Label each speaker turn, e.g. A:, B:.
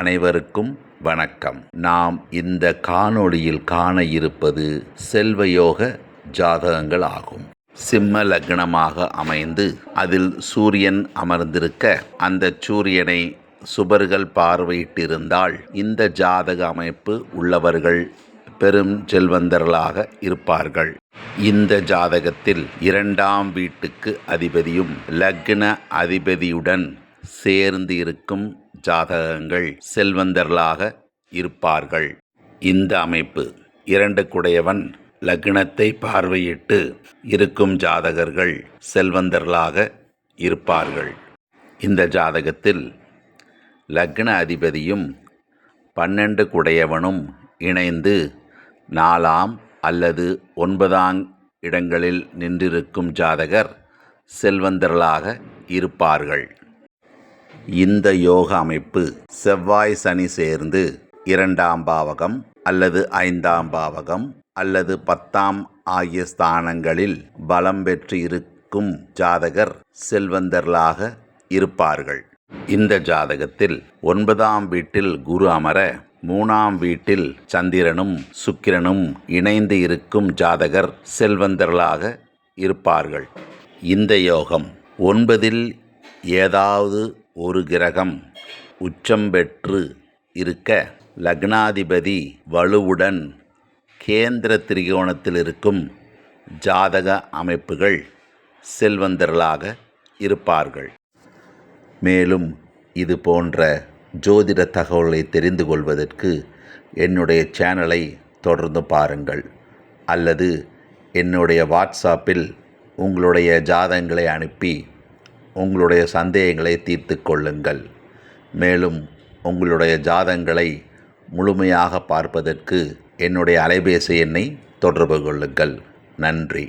A: அனைவருக்கும் வணக்கம். நாம் இந்த காணொளியில் காண இருப்பது செல்வயோக ஜாதகங்கள் ஆகும். சிம்ம லக்னமாக அமைந்து அதில் சூரியன் அமர்ந்திருக்க அந்த சூரியனை சுபர்கள் பார்வையிட்டிருந்தால் இந்த ஜாதக அமைப்பு உள்ளவர்கள் பெரும் செல்வந்தர்களாக இருப்பார்கள். இந்த ஜாதகத்தில் 2ஆம் வீட்டுக்கு அதிபதியும் லக்ன அதிபதியுடன் சேர்ந்து இருக்கும் ஜாதகங்கள் செல்வந்தர்களாக இருப்பார்கள். இந்த அமைப்பு 2 குடையவன் லக்னத்தை பார்வையிட்டு இருக்கும் ஜாதகர்கள் செல்வந்தர்களாக இருப்பார்கள். இந்த ஜாதகத்தில் லக்ன அதிபதியும் 12 குடையவனும் இணைந்து 4ஆம் அல்லது 9ஆம் இடங்களில் நின்றிருக்கும் ஜாதகர் செல்வந்தர்களாக இருப்பார்கள். இந்த யோக அமைப்பு செவ்வாய் சனி சேர்ந்து 2ஆம் பாவகம் அல்லது 5ஆம் பாவகம் அல்லது 10ஆம் ஆகிய ஸ்தானங்களில் பலம் பெற்று இருக்கும் ஜாதகர் செல்வந்தர்களாக இருப்பார்கள். இந்த ஜாதகத்தில் 9ஆம் வீட்டில் குரு அமர 3ஆம் வீட்டில் சந்திரனும் சுக்கிரனும் இணைந்து இருக்கும் ஜாதகர் செல்வந்தர்களாக இருப்பார்கள். இந்த யோகம் 9இல் ஏதாவது ஒரு கிரகம் உச்சம் பெற்று இருக்க லக்னாதிபதி வலுவுடன் கேந்திர திரிகோணத்தில் இருக்கும் ஜாதக அமைப்புகள் செல்வந்தர்களாக இருப்பார்கள். மேலும் இது போன்ற ஜோதிட தகவல்களை தெரிந்து கொள்வதற்கு என்னுடைய சேனலை தொடர்ந்து பாருங்கள், அல்லது என்னுடைய வாட்ஸ்அப்பில் உங்களுடைய ஜாதகங்களை அனுப்பி உங்களுடைய சந்தேகங்களை தீர்த்து கொள்ளுங்கள். மேலும் உங்களுடைய ஜாதகங்களை முழுமையாக பார்ப்பதற்கு என்னுடைய அலைபேசி எண்ணை தொடர்பு கொள்ளுங்கள். நன்றி.